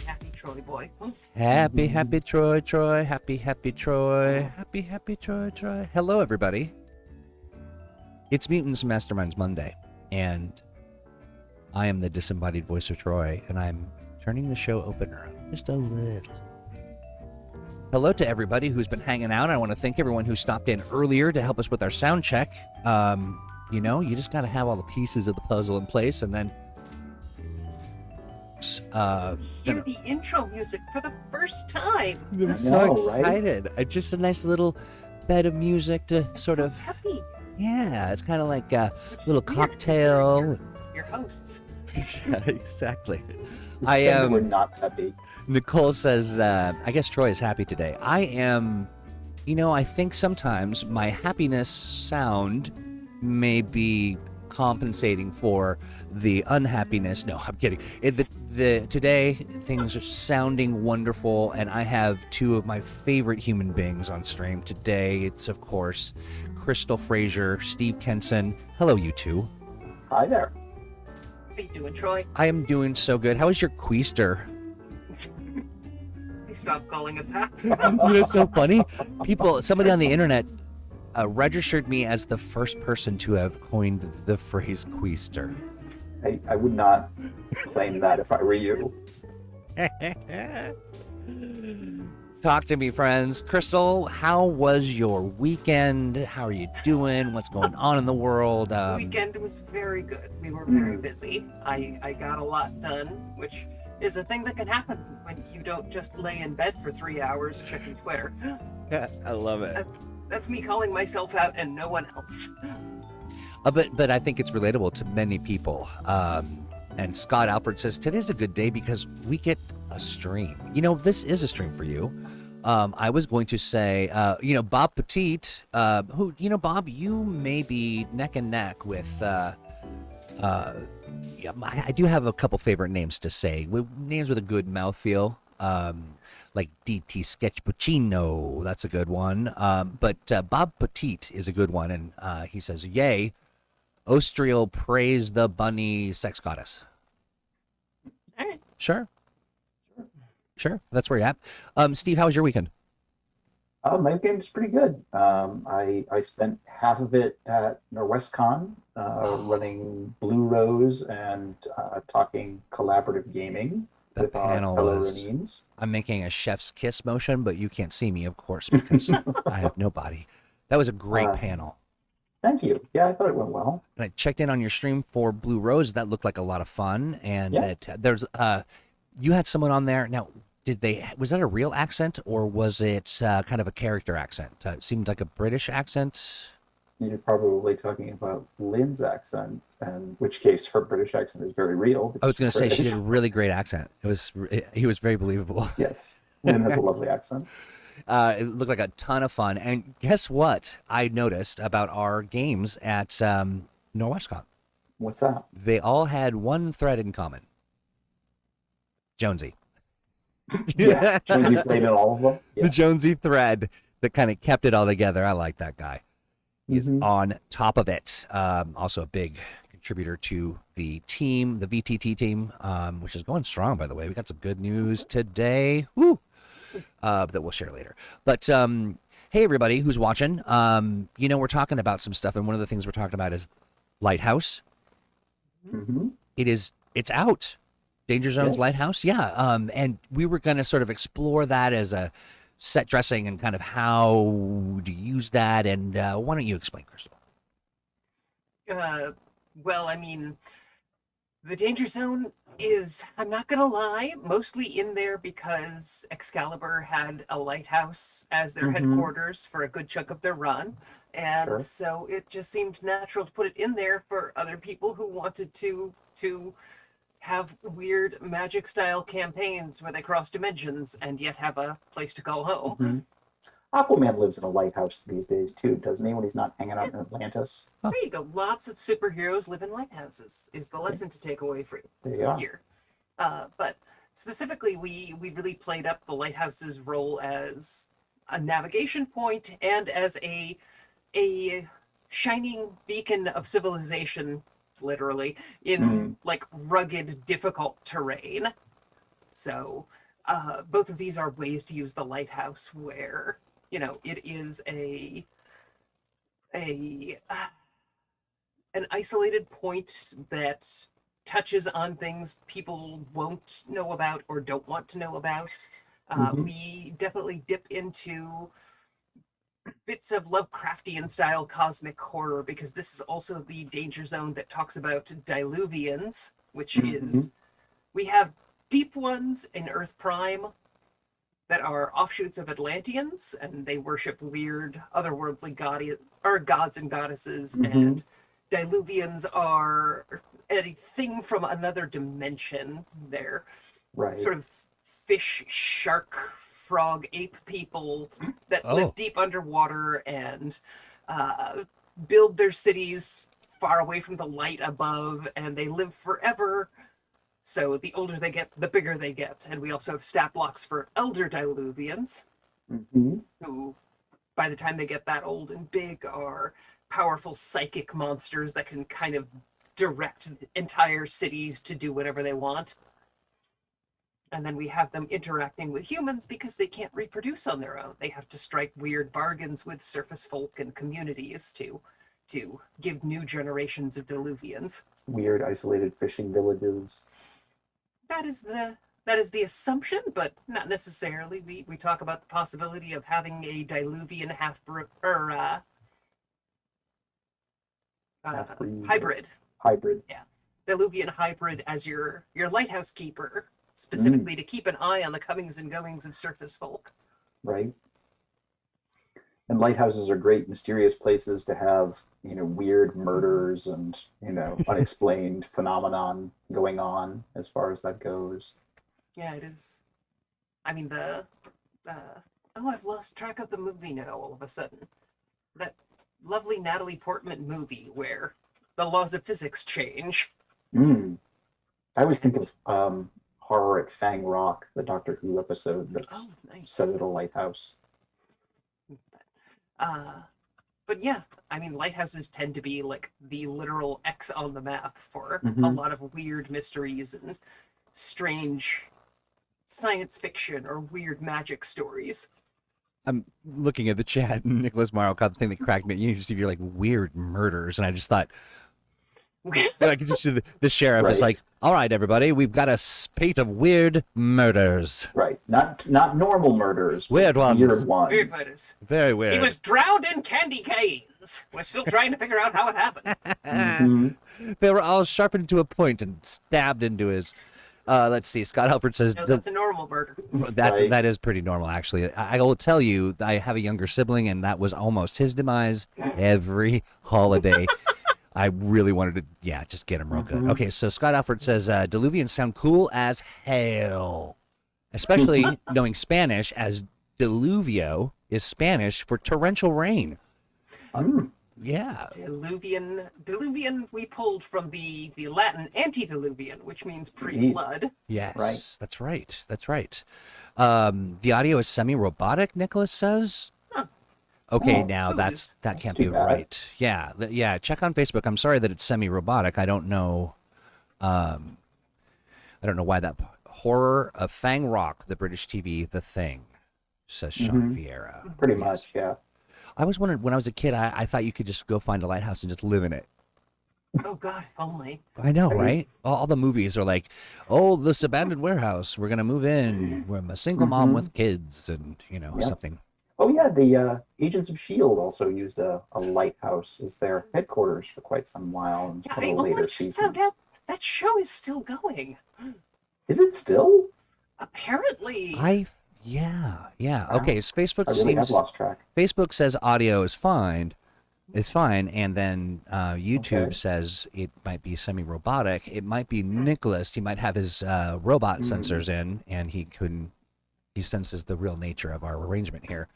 Happy Troy boy. Happy Troy, happy Troy, happy Troy. Hello, everybody. It's Mutants Masterminds Monday, and I am the disembodied voice of Troy, and I'm turning the show opener up just a little. Hello to everybody who's been hanging out. I want to thank everyone who stopped in earlier to help us with our sound check. You know, you just got to have all the pieces of the puzzle in place, and then hear the intro music for the first time. I'm so excited. Right? Just a nice little bed of music to sort of happy. Yeah, it's kind of like a little cocktail. Your hosts. Yeah, exactly. We're not happy. Nicole says, I guess Troy is happy today. I am, I think sometimes my happiness sound may be compensating for the unhappiness. No, I'm kidding. Today, things are sounding wonderful, and I have two of my favorite human beings on stream today. It's, of course, Crystal Frazier, Steve Kenson. Hello, you two. Hi there. How you doing, Troy? I am doing so good. How is your queester? Stop calling it that. It's so funny. Somebody on the internet registered me as the first person to have coined the phrase queester. I would not claim that if I were you. Talk to me, friends. Crystal, how was your weekend? How are you doing? What's going on in the world? The weekend was very good. We were very busy. I got a lot done, which is a thing that can happen when you don't just lay in bed for 3 hours checking Twitter. Yeah, I love it. That's me calling myself out and no one else. But I think it's relatable to many people. And Scott Alfred says, today's a good day because we get a stream. This is a stream for you. I was going to say, Bob Petit, who, Bob, you may be neck and neck with, I do have a couple favorite names to say, names with a good mouthfeel, like DT Sketchpuccino, that's a good one. But Bob Petit is a good one, and he says, yay, Ostriel praise the bunny sex goddess. All right. Sure, that's where you're at. Steve, how was your weekend? My weekend was pretty good. I spent half of it at NorwestCon running Blue Rose and talking collaborative gaming with our fellow Renines. I'm making a chef's kiss motion, but you can't see me, of course, because I have no body. That was a great panel. Thank you. Yeah, I thought it went well. And I checked in on your stream for Blue Rose. That looked like a lot of fun. And you had someone on there. Now, was that a real accent or was it kind of a character accent? It seemed like a British accent. You're probably talking about Lynn's accent, in which case her British accent is very real. I was going to say she did a really great accent. He was very believable. Yes, Lynn has a lovely accent. It looked like a ton of fun. And guess what I noticed about our games at NorwestCon? What's that? They all had one thread in common. Jonesy. Yeah, Jonesy played in all of them. Yeah. The Jonesy thread that kind of kept it all together. I like that guy. He's on top of it. Also a big contributor to the team, the VTT team, which is going strong, by the way. We got some good news today. Woo! That we'll share later. But hey, everybody who's watching, we're talking about some stuff, and one of the things we're talking about is Lighthouse. Mm-hmm. It's out. Danger Zone's Yes. Lighthouse, yeah. And we were going to sort of explore that as a set dressing and kind of how to use that. And why don't you explain, Crystal? Well, I mean, the danger zone is, I'm not gonna lie, mostly in there because Excalibur had a lighthouse as their headquarters for a good chunk of their run. And so it just seemed natural to put it in there for other people who wanted to have weird magic style campaigns where they cross dimensions and yet have a place to call home. Aquaman lives in a lighthouse these days too, doesn't he? When he's not hanging out in Atlantis. There you go. Lots of superheroes live in lighthouses is the lesson to take away from here. But specifically, we really played up the lighthouse's role as a navigation point and as a shining beacon of civilization, literally, in like rugged, difficult terrain. So both of these are ways to use the lighthouse where, you know, it is an isolated point that touches on things people won't know about or don't want to know about. We definitely dip into bits of Lovecraftian style cosmic horror because this is also the danger zone that talks about diluvians, which is, we have deep ones in Earth Prime that are offshoots of Atlanteans, and they worship weird otherworldly gods and goddesses, and diluvians are a thing from another dimension. They're sort of fish, shark, frog, ape people that live deep underwater and build their cities far away from the light above, and they live forever. So the older they get, the bigger they get. And we also have stat blocks for elder diluvians, who, by the time they get that old and big, are powerful psychic monsters that can kind of direct entire cities to do whatever they want. And then we have them interacting with humans because they can't reproduce on their own. They have to strike weird bargains with surface folk and communities to give new generations of diluvians. Weird isolated fishing villages. That is the assumption, but not necessarily. We talk about the possibility of having a diluvian hybrid. Yeah, diluvian hybrid as your lighthouse keeper, specifically to keep an eye on the comings and goings of surface folk. Right. And lighthouses are great, mysterious places to have, you know, weird murders and, you know, unexplained phenomenon going on as far as that goes. Yeah, it is. I mean, I've lost track of the movie now all of a sudden. That lovely Natalie Portman movie where the laws of physics change. I always think of Horror at Fang Rock, the Doctor Who episode that's set at a lighthouse. But yeah, I mean, lighthouses tend to be like the literal X on the map for a lot of weird mysteries and strange science fiction or weird magic stories. I'm looking at the chat, and Nicholas Morrow caught the thing that cracked me. You just see your like weird murders, and I just thought, like, the sheriff is like, "All right, everybody, we've got a spate of weird murders." Right, not normal murders. Weird ones. Weird ones. Weird murders. Very weird. He was drowned in candy canes. We're still trying to figure out how it happened. They were all sharpened to a point and stabbed into his. Let's see. Scott Halford says no, that's a normal murder. That is pretty normal, actually. I will tell you, I have a younger sibling, and that was almost his demise every holiday. I really wanted to, just get him real good. Okay, so Scott Alford says, Diluvians sound cool as hell. Especially knowing Spanish, as diluvio is Spanish for torrential rain. Yeah. Diluvian we pulled from the Latin antediluvian, which means pre-flood. Yes, that's right. That's right. The audio is semi-robotic, Nicholas says. Okay, now that can't be right. Yeah. Check on Facebook. I'm sorry that it's semi-robotic. I don't know. I don't know why that horror of Fang Rock, the British TV, The Thing, says Sean Vieira. Pretty much, yeah. I was wondering when I was a kid. I thought you could just go find a lighthouse and just live in it. Oh God, if only. I know, I mean- right? All the movies are like, oh, this abandoned warehouse. We're gonna move in. We're a single mom Mhm. with kids, and Yep. something. Oh yeah, the Agents of S.H.I.E.L.D. also used a lighthouse as their headquarters for quite some while in Yeah, some I of the only later just found seasons. out that show is still going. Is it still? Apparently. Yeah. Wow. Okay, so Facebook I really have seems lost track. Facebook says audio is fine, and then YouTube Okay. says it might be semi-robotic. It might be Nicholas. He might have his robot Hmm. sensors in, and he senses the real nature of our arrangement here.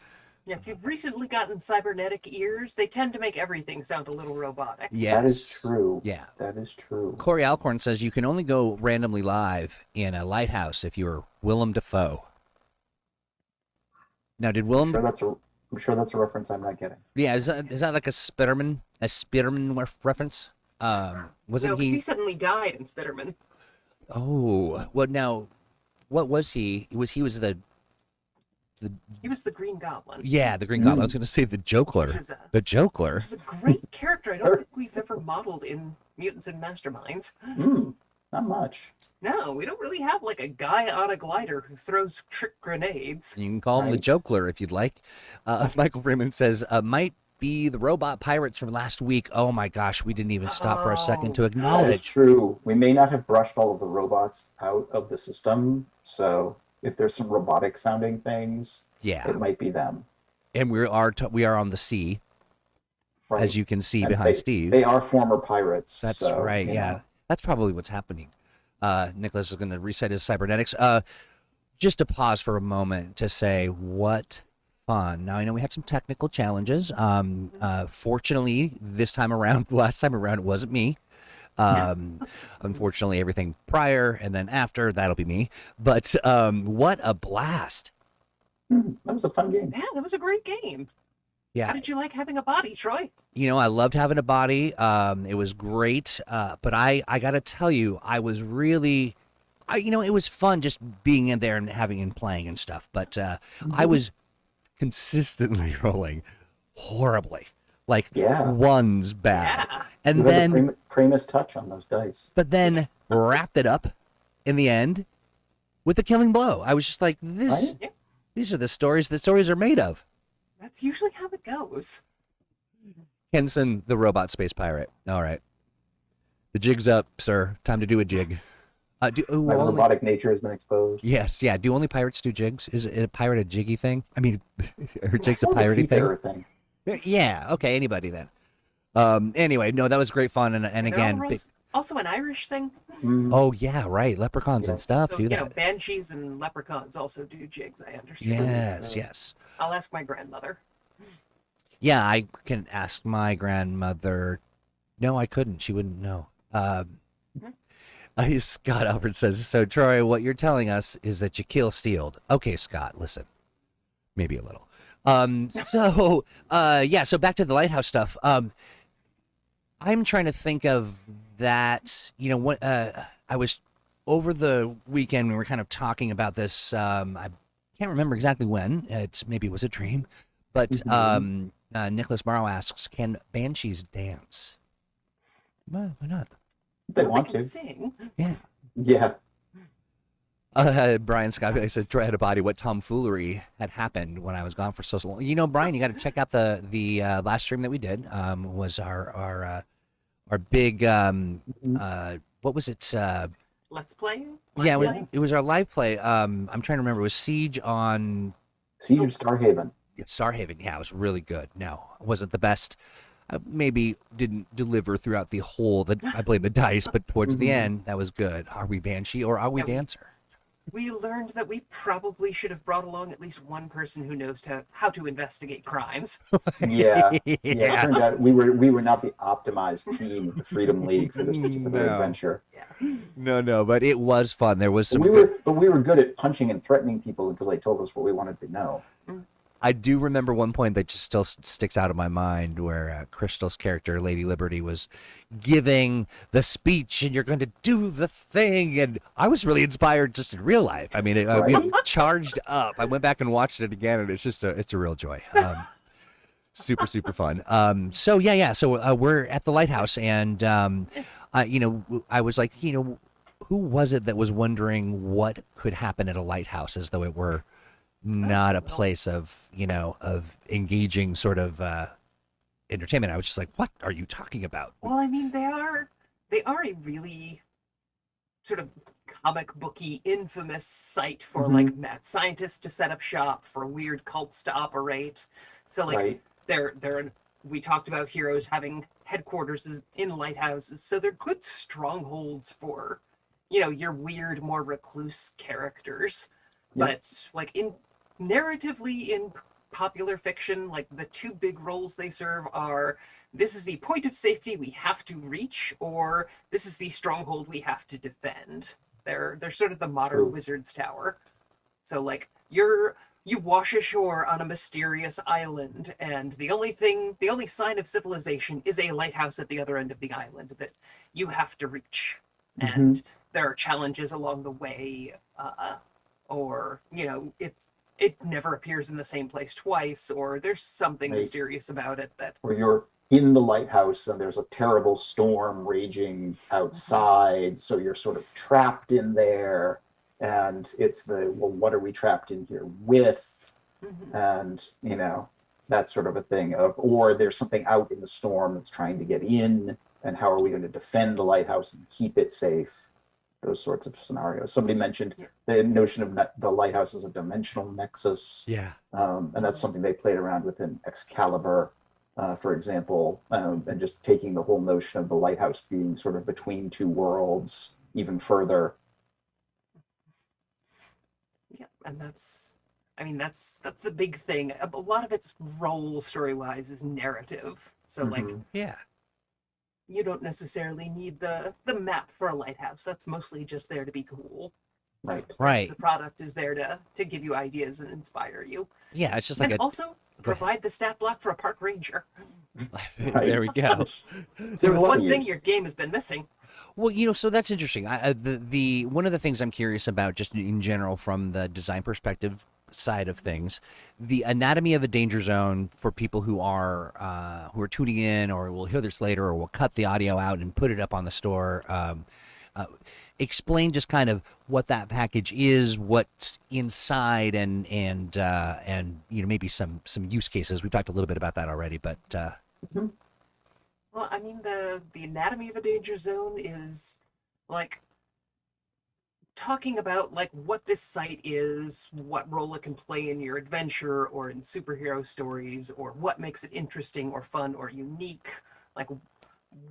Yeah, if you've recently gotten cybernetic ears, they tend to make everything sound a little robotic. Yes, That is true. Yeah. That is true. Corey Alcorn says you can only go randomly live in a lighthouse if you're Willem Dafoe. Now, did Willem? I'm sure that's a reference I'm not getting. Yeah, is that like a Spiderman reference? Wasn't No, because he he? suddenly died in Spiderman. Oh, well, now, what was he? He was the He was the Green Goblin. yeah, the Green Goblin. I was going to say the Which Jokler. is The Jokler. which is a great character I don't think we've ever modeled in Mutants and Masterminds. Not much. No, we don't really have like a guy on a glider who throws trick grenades. You can call him the Right. Jokler if you'd like. Michael Freeman says might be the robot pirates from last week. Oh my gosh, we didn't even stop for a second to Oh. That is acknowledge. true. We may not have brushed all of the robots out of the system, so if there's some robotic sounding things, Yeah, it might be them. and we are on the sea, Right? as you can see And behind Steve. They are former pirates. That's so, right. you Yeah, know. that's probably what's happening. Nicholas is going to reset his cybernetics. Just to pause for a moment to say what fun. Now I know we had some technical challenges. Fortunately, this time around, the last time around, it wasn't me. Unfortunately, everything prior and then after, that'll be me. But what a blast! That was a fun game. Yeah, that was a great game. How Yeah, did you like having a body, Troy? I loved having a body. It was great. But I got to tell you, I was really, it was fun just being in there and having and playing and stuff. But I was consistently rolling horribly, like Yeah. ones bad, Yeah. and You had then the Primus touch on those dice. but then wrapped it up in the end with a killing blow. I was just like, this. Right? These are the stories are made of. That's usually how it goes. Henson, the robot space pirate. All right. The jig's up, sir. Time to do a jig. My robotic nature has been exposed. Yes, yeah. Do only pirates do jigs? Is a pirate a jiggy thing? I mean, or jig's a More of piratey thing? seafarer thing. Yeah, okay, anybody then. Anyway, no, that was great fun. And They're again, all also an Irish thing. oh, yeah, right. Leprechauns and Yes. stuff So, do that. banshees and leprechauns also do jigs, I understand. Yes, yes. I'll ask my grandmother. Yeah, I can ask my grandmother. No, I couldn't. She wouldn't know. Scott Albert says, so Troy, what you're telling us is that you kill Steeled. Okay, Scott, listen. Maybe a little. So back to the Lighthouse stuff. I'm trying to think of that, what I was over the weekend we were kind of talking about this. I can't remember exactly when. Maybe it was a dream. But Nicholas Morrow asks, can banshees dance? Well, why not? They Well, want can to. sing. Yeah. Yeah. Brian Scott said, Troy had a body. What tomfoolery had happened when I was gone for so long? Brian, you got to check out the last stream that we did. Was our big what was it? Let's play. Yeah, Live play? it was our live play. I'm trying to remember. It was Siege on Siege of Starhaven. Starhaven. Yeah, it was really good. No, it wasn't the best. Maybe didn't deliver throughout the whole. I blame the dice, but towards the end, that was good. Are we Banshee or are we Yeah, Dancer? We learned that we probably should have brought along at least one person who knows how to investigate crimes. Yeah. It turned out we were not the optimized team of the Freedom League for this particular No. adventure. No, but it was fun. There was some. But we were good at punching and threatening people until they told us what we wanted to know. I do remember one point that just still sticks out of my mind where Crystal's character, Lady Liberty, was giving the speech and you're going to do the thing. And I was really inspired just in real life. I mean, we charged up. I went back and watched it again and it's a real joy. Super, super fun. So yeah. So we're at the lighthouse, and I was like, who was it that was wondering what could happen at a lighthouse, as though it were not a Well, place of of engaging sort of entertainment. I was just like, what are you talking about? well, I mean, they are a really sort of comic booky, infamous site for like Hmm. mad scientists to set up shop, for weird cults to operate. So like Right. they're we talked about heroes having headquarters in lighthouses, so they're good strongholds for your weird, more recluse characters. Yep. But like in narratively in popular fiction, like the two big roles they serve are this is the point of safety we have to reach, or this is the stronghold we have to defend. They're sort of the modern True. wizard's tower. So like you wash ashore on a mysterious island, and the only sign of civilization is a lighthouse at the other end of the island that you have to reach. Hmm. And there are challenges along the way, or it never appears in the same place twice, or there's something Right. mysterious about it that. Where you're in the lighthouse and there's a terrible storm raging Mhm, outside, so you're sort of trapped in there, and it's the, well, what are we trapped in here with? mhm. And that sort of a thing of, or there's something out in the storm that's trying to get in, and how are we going to defend the lighthouse and keep it safe? Those sorts of scenarios. Somebody mentioned Yeah. the notion of the lighthouse as a dimensional nexus, Yeah. and that's something they played around with in Excalibur, for example, and just taking the whole notion of the lighthouse being sort of between two worlds even further. Yeah, and I mean, that's the big thing. A lot of its role story wise is narrative. So like, Hmm. Yeah. you don't necessarily need the map for a lighthouse. That's mostly just there to be cool. Right. The rest of Right. the product is there to give you ideas and inspire you, Yeah. It's just like and a. also Go ahead. provide the stat block for a park ranger. Right. There we go. Which sees There, a lot of One thing your use. game has been missing. well, so that's interesting. The one of the things I'm curious about, just in general, from the design perspective side of things, the anatomy of a danger zone for people who are tuning in, or will hear this later, or will cut the audio out and put it up on the store. Uh, Explain just kind of what that package is, what's inside, and maybe some use cases. We talked a little bit about that already, but Mhm. Well, I mean, the anatomy of a danger zone is like talking about like what this site is, what role it can play in your adventure or in superhero stories, or what makes it interesting or fun or unique. Like,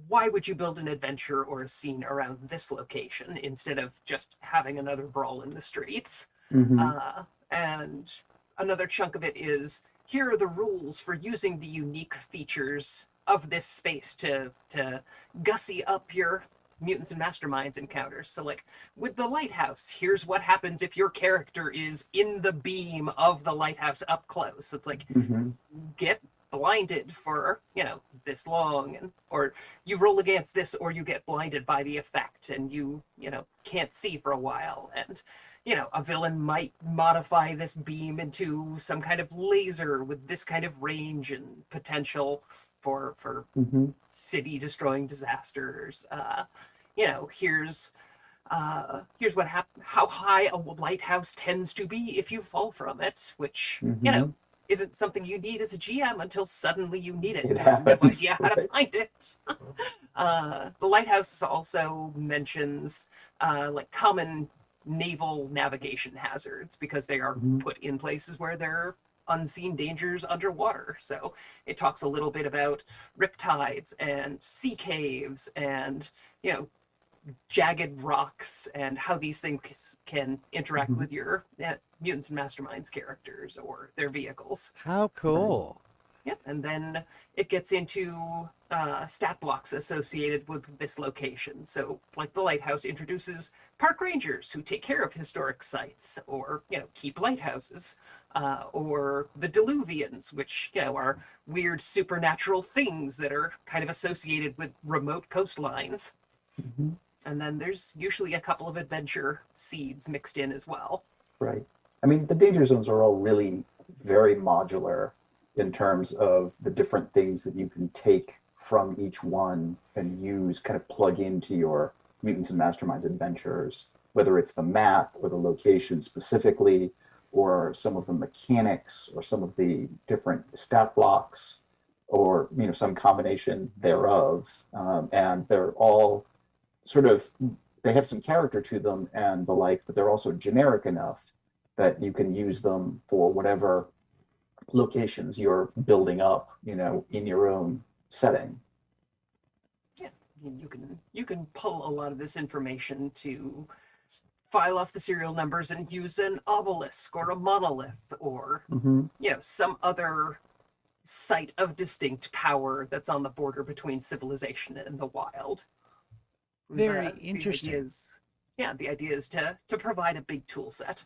why would you build an adventure or a scene around this location instead of just having another brawl in the streets? Hmm. And another chunk of it is here are the rules for using the unique features of this space to gussy up your mutants and masterminds encounters. So like with the lighthouse, here's what happens if your character is in the beam of the lighthouse up close. It's like Hmm. get blinded for this long, and or you roll against this, or you get blinded by the effect and you can't see for a while. And a villain might modify this beam into some kind of laser with this kind of range and potential for Hmm. city destroying disasters. Here's here's how high a lighthouse tends to be if you fall from it, which Hmm. isn't something you need as a GM until suddenly you need it It and you have no happens. idea how to Right. find it. The lighthouse also mentions like common naval navigation hazards because they are Mhm. put in places where there are unseen dangers underwater. So it talks a little bit about riptides and sea caves and you know jagged rocks and how these things can interact Mhm. with your mutants and masterminds characters or their vehicles. how Right. cool. Yep, and then it gets into stat blocks associated with this location. So, like the lighthouse introduces park rangers who take care of historic sites, or keep lighthouses, or the Diluvians, which are weird supernatural things that are kind of associated with remote coastlines. Mhm. And then there's usually a couple of adventure seeds mixed in as well. Right. I mean, the danger zones are all really very modular. in terms of the different things that you can take from each one and use, kind of plug into your Mutants and Masterminds adventures, whether it's the map or the location specifically, or some of the mechanics, or some of the different stat blocks, or some combination thereof. And they're all sort of, they have some character to them and the like, but they're also generic enough that you can use them for whatever locations you're building up, in your own setting. Yeah, you can pull a lot of this information to file off the serial numbers and use an obelisk or a monolith or some other site of distinct power that's on the border between civilization and the wild. Very interesting. The idea is to provide a big tool set.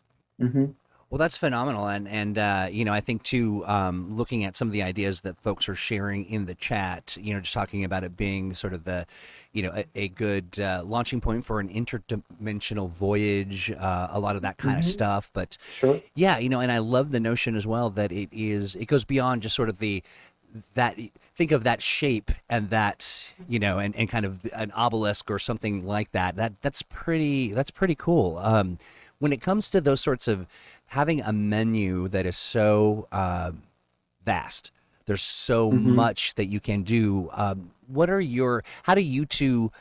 Well, that's phenomenal, and I think too, looking at some of the ideas that folks are sharing in the chat, just talking about it being sort of the, a good launching point for an interdimensional voyage, a lot of that kind of stuff. But sure, yeah, and I love the notion as well that it goes beyond just sort of that think of that shape and that and kind of an obelisk or something like that's pretty cool. When it comes to those sorts of having a menu that is so vast, there's so much that you can do. How do you two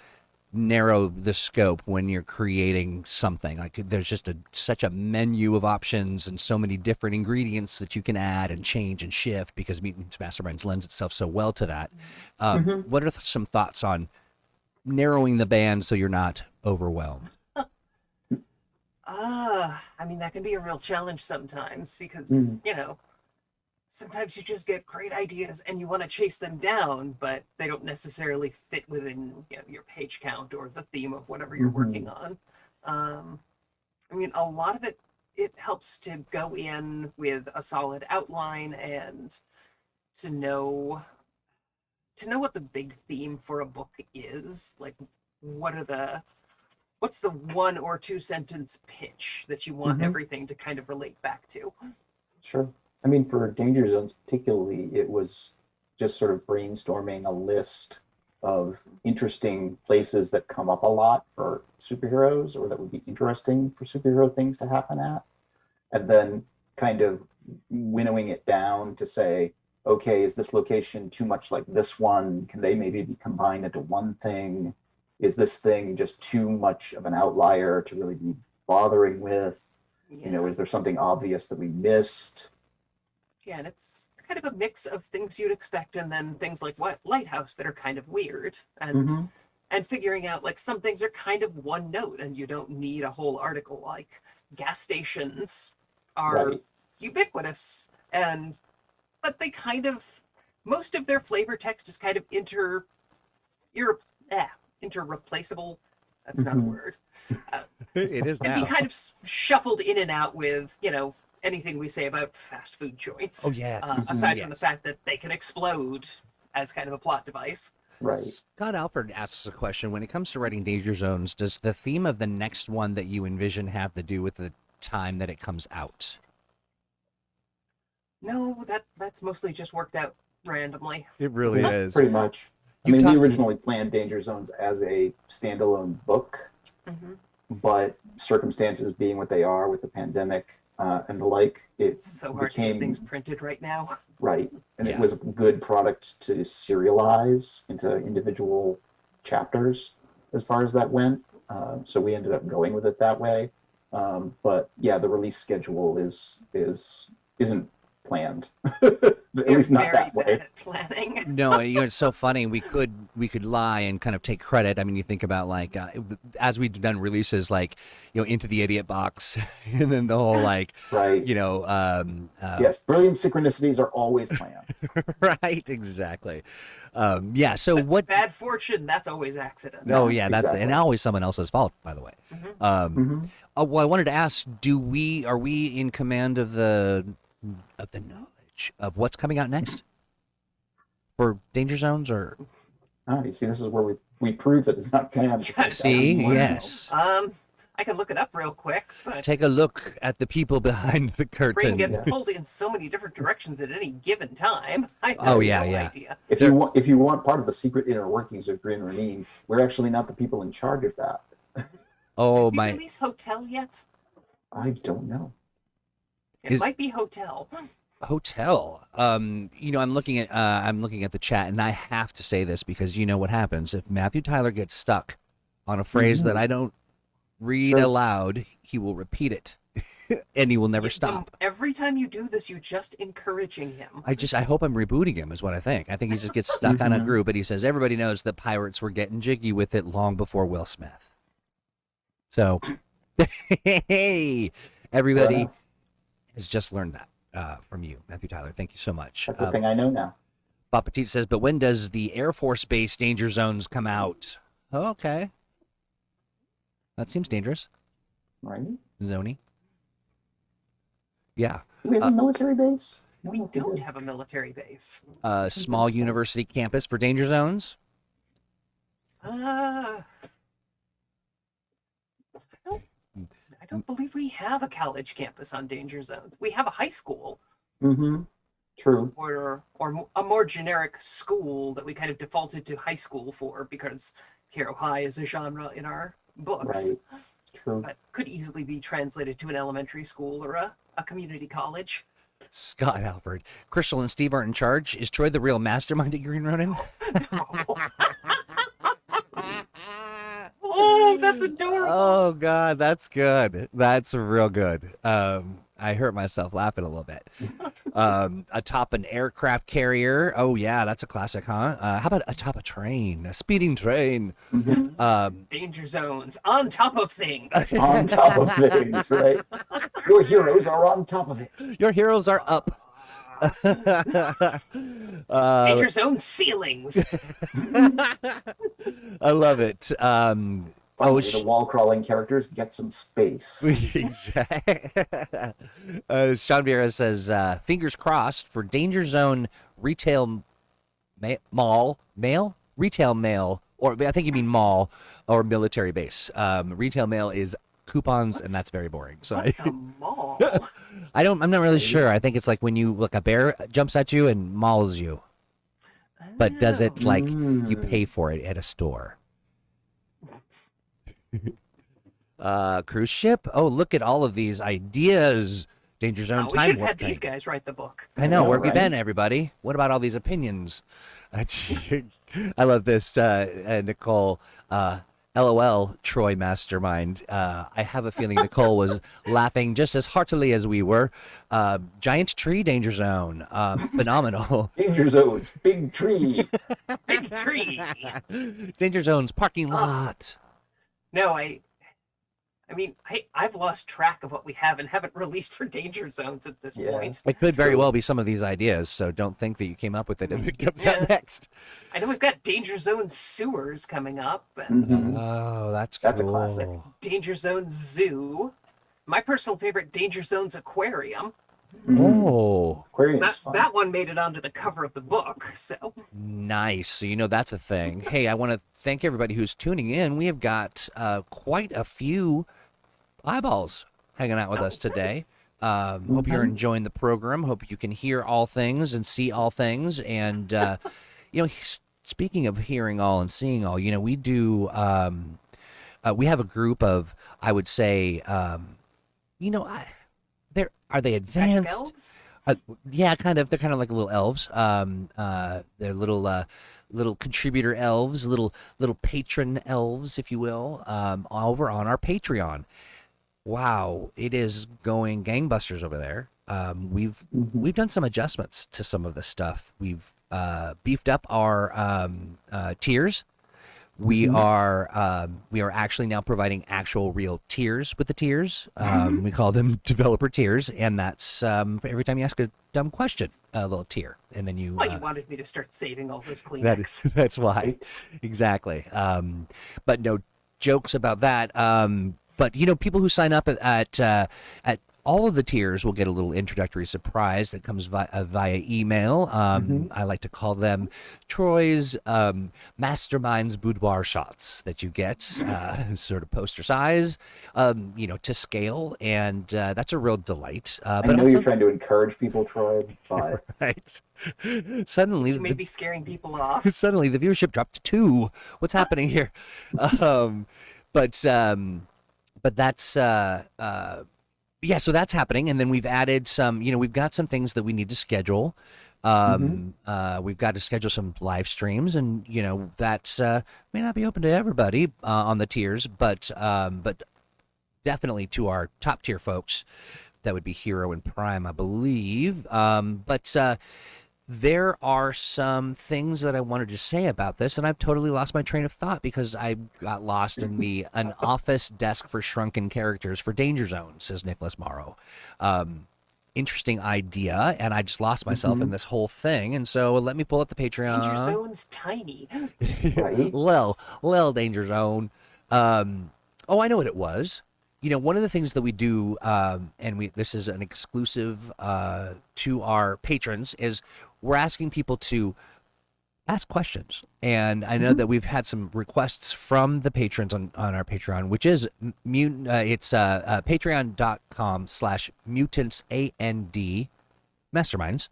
narrow the scope when you're creating something? Like there's just such a menu of options and so many different ingredients that you can add and change and shift, because Mutants Masterminds lends itself so well to that. What are some thoughts on narrowing the band so you're not overwhelmed? That can be a real challenge sometimes because, sometimes you just get great ideas and you want to chase them down, but they don't necessarily fit within your page count or the theme of whatever you're working on. A lot of it helps to go in with a solid outline and to know what the big theme for a book is. Like, what's the 1 or 2 sentence pitch that you want everything to kind of relate back to? Sure. For Danger Zones particularly, it was just sort of brainstorming a list of interesting places that come up a lot for superheroes, or that would be interesting for superhero things to happen at. And then kind of winnowing it down to say, okay, is this location too much like this one? Can they maybe be combined into one thing? Is this thing just too much of an outlier to really be bothering with? Yeah. Is there something obvious that we missed? Yeah, and it's kind of a mix of things you'd expect and then things like Lighthouse that are kind of weird, and figuring out like some things are kind of one note and you don't need a whole article. Like gas stations are ubiquitous, but they kind of, most of their flavor text is kind of interreplaceable. That's not a word. It is now. And be kind of shuffled in and out with, anything we say about fast food joints. Oh, yes. Aside from the fact that they can explode as kind of a plot device. Right. Scott Alford asks a question. When it comes to writing Danger Zones, does the theme of the next one that you envision have to do with the time that it comes out? No, that's mostly just worked out randomly. It really is. Pretty much. We originally planned Danger Zones as a standalone book, but circumstances being what they are with the pandemic and the like, it's so hard to get things printed right now. Right. And it was a good product to serialize into individual chapters as far as that went. So we ended up going with it that way. But yeah, the release schedule isn't planned. At least not that way. At planning. No, it's so funny. We could lie and kind of take credit. You think about like as we've done releases like Into the Idiot Box, and then the whole like right. Yes, brilliant synchronicities are always planned. Right, exactly. So but what? Bad fortune, that's always accident. Oh yeah, that's and always someone else's fault, by the way. Well, I wanted to ask: are we in command of the knowledge of what's coming out next for Danger Zones? Or you see, this is where we prove that it's not planned. See, yes. I can look it up real quick, but Take a look at the people behind the brain curtain. gets Yes. pulled in so many different directions at any given time. I have Oh, yeah, no yeah. idea. If you want part of the secret inner workings of Grin Renine, we're actually not the people in charge of that. Oh, Have you my. released Hotel yet? I don't know. It might be Hotel. Hotel. I'm looking at the chat, and I have to say this because you know what happens if Matthew Tyler gets stuck on a phrase that I don't read Sure. aloud. He will repeat it, and he will never Yeah, stop. Every time you do this, you're just encouraging him. I hope I'm rebooting him is what I think. I think he just gets stuck on a group, and he says everybody knows that pirates were getting jiggy with it long before Will Smith. So, hey, everybody enough. has just learned that. From you, Matthew Tyler. Thank you so much. That's the thing I know now. Bob Petit says, but when does the Air Force Base danger zones come out? Oh, okay. That seems dangerous. Right? Zony. Yeah. Do we have a military base? No, We we don't do. have a military base. Small university campus for danger zones. I don't believe we have a college campus on danger zones. We have a high school Mm-hmm. True. or a more generic school that we kind of defaulted to high school for because Hero High is a genre in our books, Right. True. but could easily be translated to an elementary school or a community college. Scott Alford. Crystal and Steve aren't in charge. Is Troy the real mastermind at Green Ronin? Oh, that's adorable. Oh, God, that's good. That's real good. I hurt myself laughing a little bit. Atop an aircraft carrier. Oh, yeah, that's a classic, huh? How about atop a train? A speeding train. Mhm. Danger zones on top of things. On top of things, right? Your heroes are on top of it. Your heroes are up. Danger zone ceilings. I love it. Finally, the wall crawling characters get some space. Exactly. Sean Vieira says, fingers crossed for Danger Zone retail retail mail, or I think you mean mall or military base. Retail mail is coupons, and that's very boring. So What's a mall? I'm not really sure. I think it's like when a bear jumps at you and mauls you, but does it like you pay for it at a store? Cruise ship. Oh, look at all of these ideas. Danger Zone We time should have warp had train. these guys write the book. I know. Where have you right? been, everybody? What about all these opinions? I love this, Nicole. LOL, Troy Mastermind. I have a feeling Nicole was laughing just as heartily as we were. Giant tree danger zone. Phenomenal. Danger zones, big tree. Big tree. Danger zones, parking lot. No, I mean, I've lost track of what we have and haven't released for danger zones at this Yeah. point. It could very well be some of these ideas, so don't think that you came up with it if it comes Yeah. out next. I know we've got danger zone sewers coming up, and Mhm. Oh, that's That's a cool. classic. danger zone zoo. My personal favorite, danger zone's aquarium. Oh, Aquarium's fun. That one made it onto the cover of the book. So nice. So you know that's a thing. Hey, I want to thank everybody who's tuning in. We have got quite a few eyeballs hanging out with us today. Hope you're enjoying the program. Hope you can hear all things and see all things. And speaking of hearing all and seeing all, we do. We have a group of, I would say, are they magic advanced? elves. Yeah, kind of. They're kind of like little elves. They're little contributor elves, little patron elves, if you will, over on our Patreon. Wow, it is going gangbusters over there. We've done some adjustments to some of the stuff. We've beefed up our tiers. We are actually now providing actual real tiers with the tiers. We call them developer tiers, and that's every time you ask a dumb question, a little tier, and then you. Well, you wanted me to start saving all those That Kleenex. is that's why, exactly. But no jokes about that. But people who sign up at all of the tiers will get a little introductory surprise that comes via email. I like to call them Troy's Masterminds boudoir shots that you get, sort of poster size, to scale, and that's a real delight. I But know also, you're trying to encourage people, Troy, but right? Suddenly, You may be scaring people off. suddenly the viewership dropped to 2. What's happening here? But that's yeah, so that's happening, and then we've added some. We've got some things that we need to schedule. We've got to schedule some live streams, and that may not be open to everybody on the tiers, but definitely to our top tier folks. That would be Hero and Prime, I believe. But there are some things that I wanted to say about this, and I've totally lost my train of thought because I got lost in an office desk for shrunken characters for Danger Zone, says Nicholas Morrow. Interesting idea, and I just lost myself in this whole thing, and so let me pull up the Patreon. Danger Zone's tiny. right? Well, Danger Zone. Oh, I know what it was. One of the things that we do, and this is an exclusive to our patrons, is we're asking people to ask questions. And I know that we've had some requests from the patrons on our Patreon, which is patreon.com/mutantsand masterminds.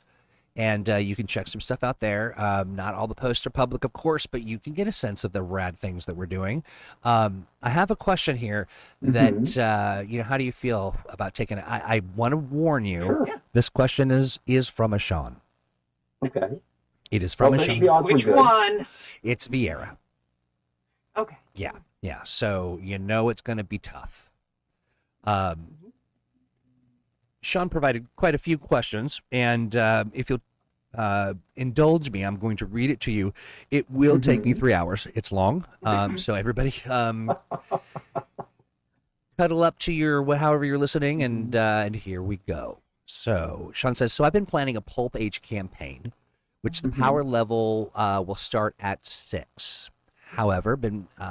And you can check some stuff out there. Not all the posts are public, of course, but you can get a sense of the rad things that we're doing. I have a question here that, how do you feel about taking it? I want to warn you, Sure. this question is from a Sean. Okay. It is from a Well, Sean. the odds were Which good. one? It's Vieira. Okay. Yeah. So it's going to be tough. Sean provided quite a few questions, and if you'll indulge me, I'm going to read it to you. It will take me 3 hours. It's long, so everybody cuddle up to your however you're listening, and here we go. So Sean says, so I've been planning a Pulp Age campaign, which the power level will start at 6. However,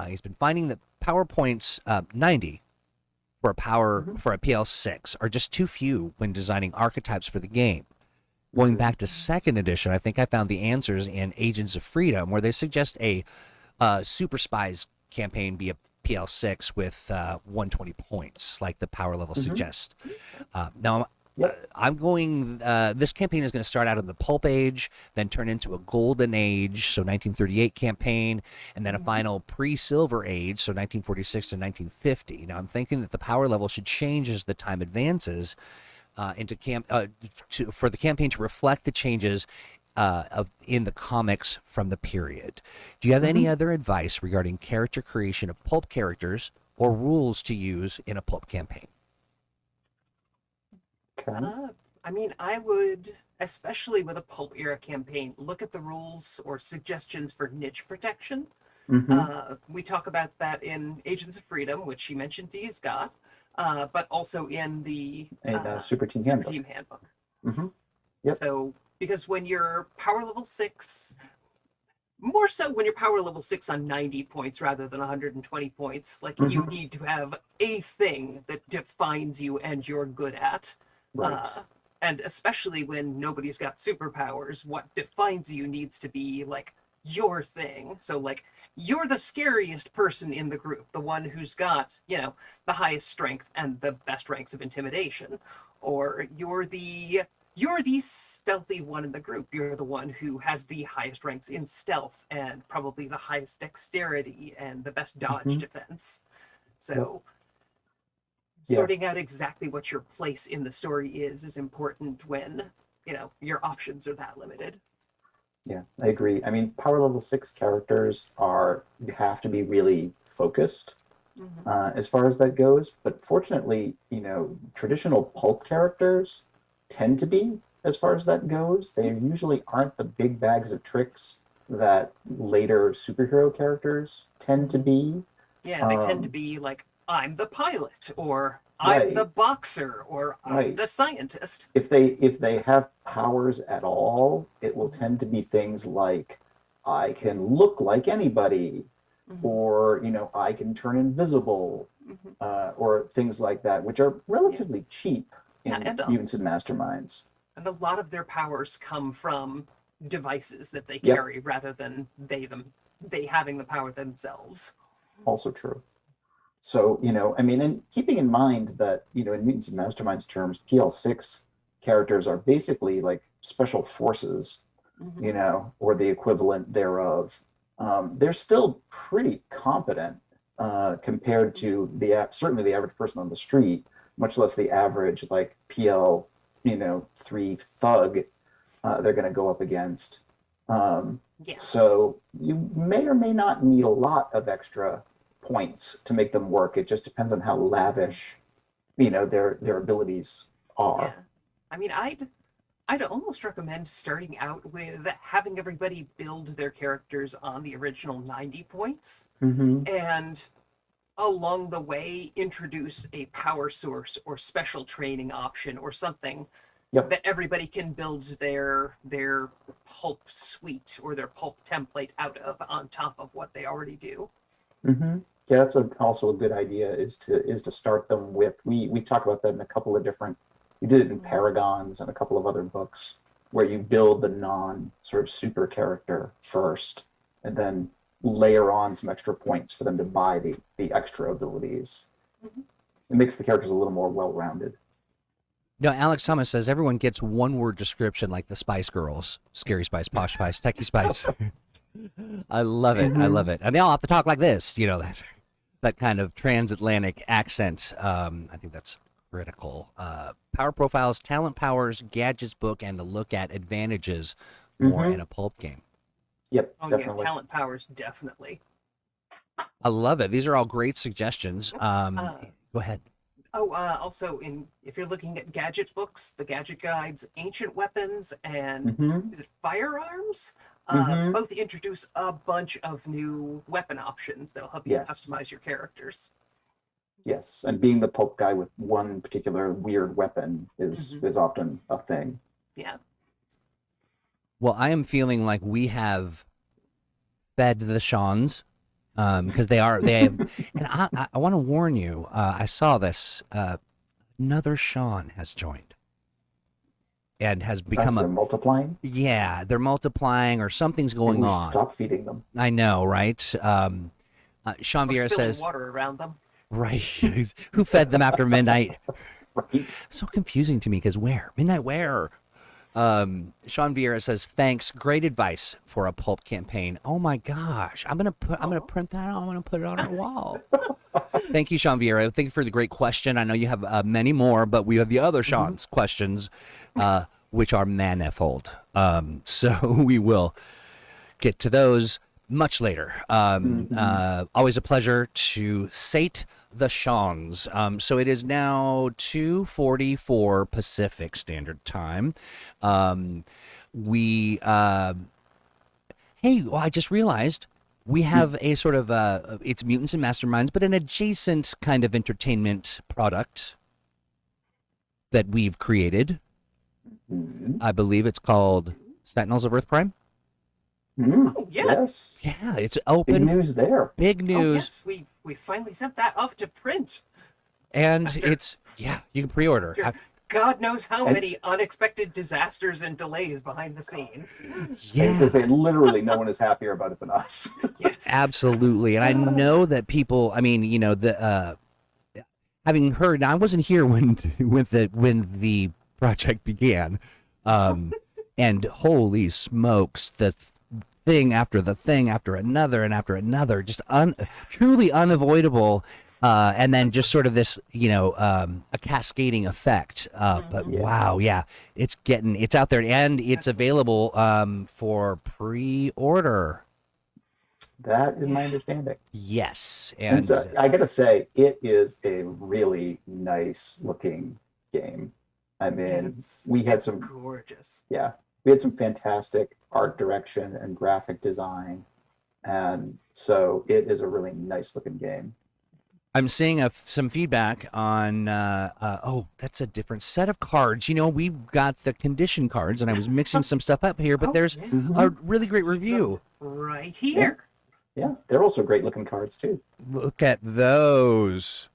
he's been finding that power points 90 for a PL 6 are just too few when designing archetypes for the game. Going back to 2nd edition, I think I found the answers in Agents of Freedom, where they suggest a Super Spies campaign be a PL 6 with 120 points, like the power level suggests. Now, I'm going. This campaign is going to start out in the Pulp Age, then turn into a Golden Age, so 1938 campaign, and then a final pre-Silver Age, so 1946 to 1950. Now, I'm thinking that the power level should change as the time advances for the campaign to reflect the changes in the comics from the period. Do you have any other advice regarding character creation of pulp characters or rules to use in a pulp campaign? I would, especially with a pulp era campaign, look at the rules or suggestions for niche protection. We talk about that in Agents of Freedom, which she mentions he's got, but also in the Super Team Super Handbook. Team Handbook. Yep. So, because when you're power level 6, more so when you're power level 6 on 90 points rather than 120 points, like you need to have a thing that defines you and you're good at. Right. And especially when nobody's got superpowers, what defines you needs to be like your thing. So like you're the scariest person in the group, the one who's got, the highest strength and the best ranks of intimidation. Or you're the stealthy one in the group. You're the one who has the highest ranks in stealth and probably the highest dexterity and the best dodge defense. So sorting out exactly what your place in the story is important when, your options are that limited. Yeah, I agree. I mean, power level 6 characters have to be really focused as far as that goes. But fortunately, traditional pulp characters tend to be, as far as that goes. They usually aren't the big bags of tricks that later superhero characters tend to be. Yeah, they tend to be like, I'm the pilot, or I'm the boxer, or I'm the scientist. If they have powers at all, it will tend to be things like, I can look like anybody, or I can turn invisible, or things like that, which are relatively cheap Yeah, in and Mutants and Masterminds. a lot of their powers come from devices that they Yep. carry rather than they having the power themselves. Also true. So, I mean, and keeping in mind that, in Mutants and Masterminds terms, PL6 characters are basically like special forces, or the equivalent thereof. They're still pretty competent compared to certainly the average person on the street, much less the average like PL, 3 thug they're going to go up against. Yeah. So you may or may not need a lot of extra points to make them work. It just depends on how lavish, their abilities are. Yeah. I mean, I'd almost recommend starting out with having everybody build their characters on the original 90 points, and along the way introduce a power source or special training option or something that everybody can build their pulp suite or their pulp template out of on top of what they already do. Yeah, that's also a good idea, is to start them with, we talk about that in a couple of different, we did it in Paragons and a couple of other books, where you build the non sort of super character first and then layer on some extra points for them to buy the extra abilities. It makes the characters a little more well-rounded. No, Alex Thomas says everyone gets one word description like the Spice Girls: Scary Spice, Posh Spice, Techie Spice. I love it. I love it. And they all have to talk like this, that kind of transatlantic accent. I think that's critical. Power profiles, talent powers, gadgets book, and to look at advantages more in a pulp game. Yep, Oh definitely. yeah, talent powers definitely. I love it. These are all great suggestions. Go ahead. Also, if you're looking at gadget books, the gadget guides, ancient weapons, and is it firearms? Both introduce a bunch of new weapon options that'll help you customize your characters. Yes, and being the pulp guy with one particular weird weapon is often a thing. Yeah. Well, I am feeling like we have fed the Shawns, because they have, and I want to warn you. I saw this. Another Shawn has joined, and has become multiplying. Yeah, they're multiplying, or something's going on. Stop feeding them. I know, right? Sean Vieira says, water around them. Right. Who fed them after midnight? Right. So confusing to me, because where? Midnight where? Sean Vieira says, thanks, great advice for a pulp campaign. Oh my gosh, I'm gonna print that out. I'm gonna put it on our wall. Thank you, Sean Vieira. Thank you for the great question. I know you have many more, but we have the other Sean's questions, which are manifold. So we will get to those much later. Always a pleasure to sate the Shawns. So it is now 2:44 Pacific Standard Time. Hey, well, I just realized we have a sort of it's Mutants and Masterminds, but an adjacent kind of entertainment product that we've created. I believe it's called Sentinels of Earth Prime. Oh, yes. Yeah, it's open. Big news there. Big news. Oh, yes, we finally sent that off to print. And it's, you can pre-order. God knows how many unexpected disasters and delays behind the scenes. Yeah. Because literally no one is happier about it than us. Yes. Absolutely. And I know that people, I mean, having heard, now I wasn't here when the project began. And holy smokes, the thing after the thing after another and after another, just truly unavoidable, and then just sort of this, a cascading effect. But wow, it's out there, and it's available for pre-order. That is my understanding. Yes, and so, I gotta say, it is a really nice looking game. I mean, we had some gorgeous. Yeah, we had some fantastic art direction and graphic design, and so it is a really nice looking game. I'm seeing some feedback on. That's a different set of cards. We've got the condition cards, and I was mixing some stuff up here, but there's a really great review right here. Yeah, they're also great looking cards too. Look at those.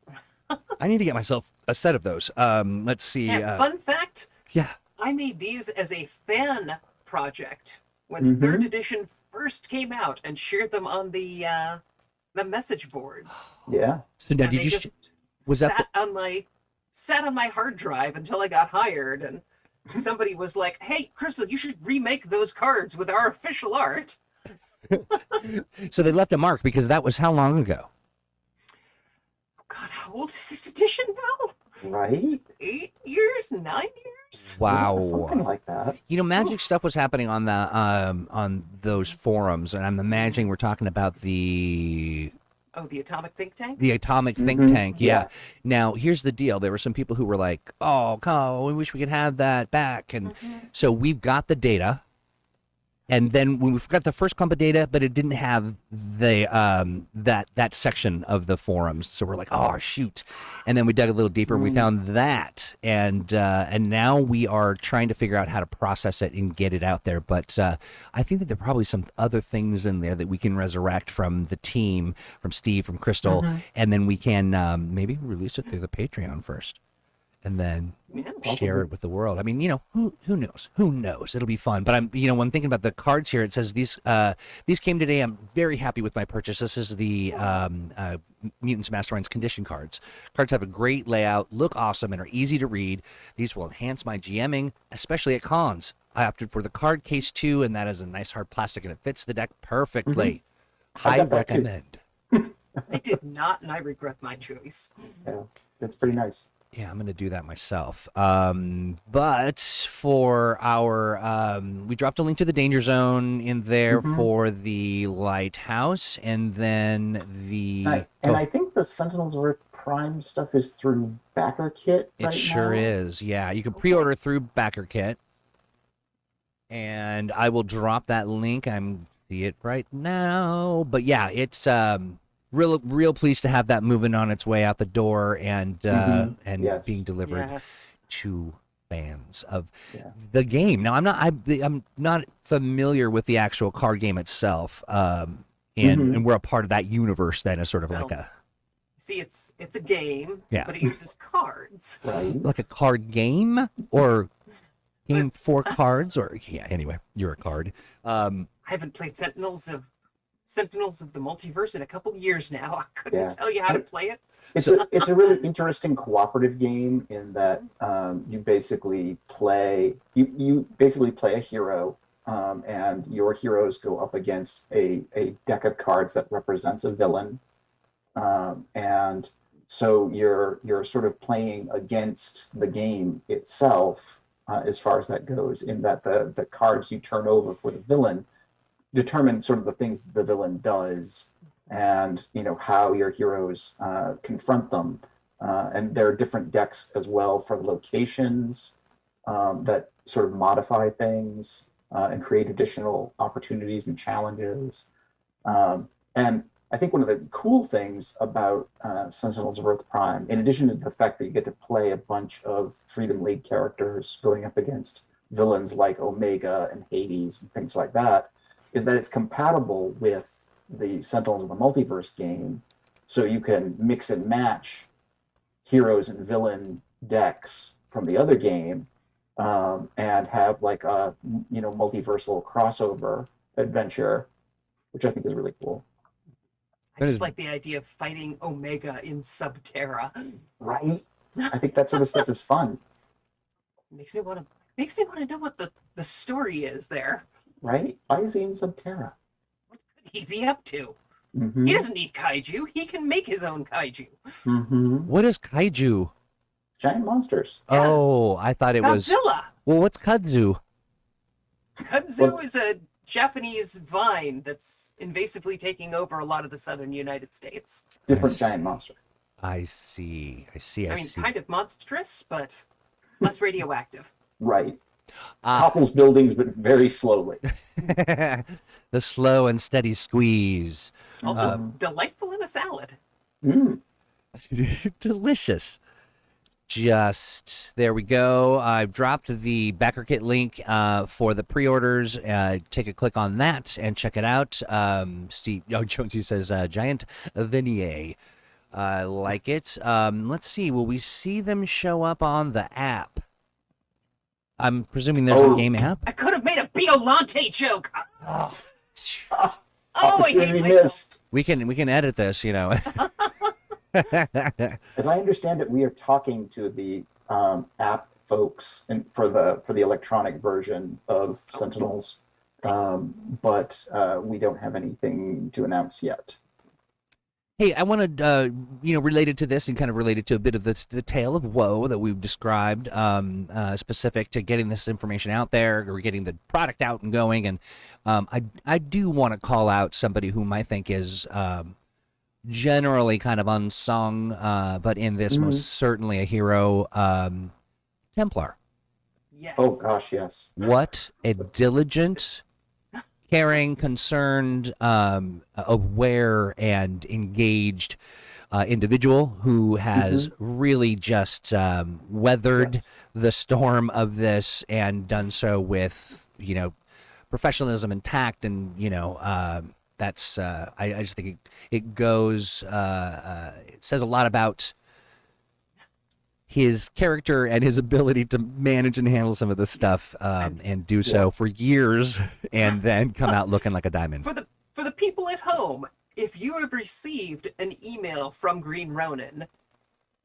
I need to get myself a set of those. Let's see. Yeah, fun fact, Yeah. I made these as a fan project when third edition first came out and shared them on the message boards. Yeah. So now, And did they you? just Was that sat on my hard drive until I got hired, and somebody was like, "Hey, Crystal, you should remake those cards with our official art." so they left a mark because that was how long ago? God, how old is this edition now? Right? 8 years? 9 years? Wow. Yeah, something like that. You know, magic stuff was happening on the on those forums, and I'm imagining we're talking about the Oh, the Atomic Think Tank? atomic think Mhm. tank. Yeah. Yeah. Now, here's the deal. There were some people who were like, "Oh, we wish we could have that back," and so we've got the data. And then when we got the first clump of data, but it didn't have the that section of the forums, so we're like, oh shoot! And then we dug a little deeper, and we found that, and now we are trying to figure out how to process it and get it out there. But I think that there are probably some other things in there that we can resurrect from the team, from Steve, from Crystal, and then we can maybe release it through the Patreon first. And then share it with the world. I mean, you know, who knows? Who knows? It'll be fun. But I'm, you know, when thinking about the cards here, it says these came today. I'm very happy with my purchase. This is the Mutants Masterminds condition cards. Cards have a great layout, look awesome, and are easy to read. These will enhance my GMing, especially at cons. I opted for the card case too, and that is a nice hard plastic, and it fits the deck perfectly. I got that too. recommend. I did not, and I regret my choice. Yeah. It's pretty nice. Yeah, I'm going to do that myself. But for our, we dropped a link to the Danger Zone in there for the Lighthouse, and then the... I think the Sentinels of Earth Prime stuff is through Backer Kit It right sure now. is, yeah. You can pre-order through Backer Kit, and I will drop that link. I'm see it right now. But yeah, it's... real pleased to have that moving on its way out the door and Yes. being delivered Yes. to fans of the game. Now I'm not familiar with the actual card game itself, and we're a part of that universe then as sort of like a See, it's a game, but it uses cards. Right. like a card game or game for cards or anyway, you're a card. I haven't played Sentinels of the Multiverse in a couple of years now. I couldn't tell you how to play it. It's a really interesting cooperative game in that you basically play a hero, and your heroes go up against a deck of cards that represents a villain, and so you're sort of playing against the game itself as far as that goes. In that the cards you turn over for the villain determine sort of the things that the villain does, and you know how your heroes confront them, and there are different decks as well for locations that sort of modify things and create additional opportunities and challenges. And I think one of the cool things about Sentinels of Earth Prime, in addition to the fact that you get to play a bunch of Freedom League characters going up against villains like Omega and Hades and things like that, is that it's compatible with the Sentinels of the Multiverse game, so you can mix and match heroes and villain decks from the other game, and have like a multiversal crossover adventure, which I think is really cool. I just like the idea of fighting Omega in Subterra. Right? I think that sort of stuff is fun. Makes me want to know what the story is there. Right? Why is he in Subterra? What could he be up to? Mm-hmm. He doesn't need kaiju. He can make his own kaiju. Mm-hmm. What is kaiju? Giant monsters. Yeah. Oh, I thought it was. Godzilla. Well, what's kudzu? Kudzu is a Japanese vine that's invasively taking over a lot of the southern United States. Different Nice. giant monster. I see. I mean, kind of monstrous, but less radioactive. Right. Topples buildings, but very slowly. the slow and steady squeeze. Also delightful in a salad. Mm. Delicious. Just there we go. I've dropped the Backer Kit link for the pre-orders. Take a click on that and check it out. Steve Jonesy says giant Venier. I like it. Let's see. Will we see them show up on the app? I'm presuming there's a game app. I could have made a Biolante joke. Oh, Oh, I Opportunity hate myself. missed. we can edit this, you know. As I understand it, we are talking to the app folks for the electronic version of Sentinels, but we don't have anything to announce yet. Hey, I wanted, related to this and kind of related to a bit of the tale of woe that we've described, specific to getting this information out there or getting the product out and going. And I do want to call out somebody whom I think is generally kind of unsung, but in this most certainly a hero, Templar. Yes. Oh gosh, yes. What a diligent, caring, concerned, aware, and engaged individual who has really just weathered the storm of this and done so with, professionalism and tact. And, that's, I just think it goes, it says a lot about his character and his ability to manage and handle some of this stuff, and do so for years, and then come out looking like a diamond. For the people at home, if you have received an email from Green Ronin,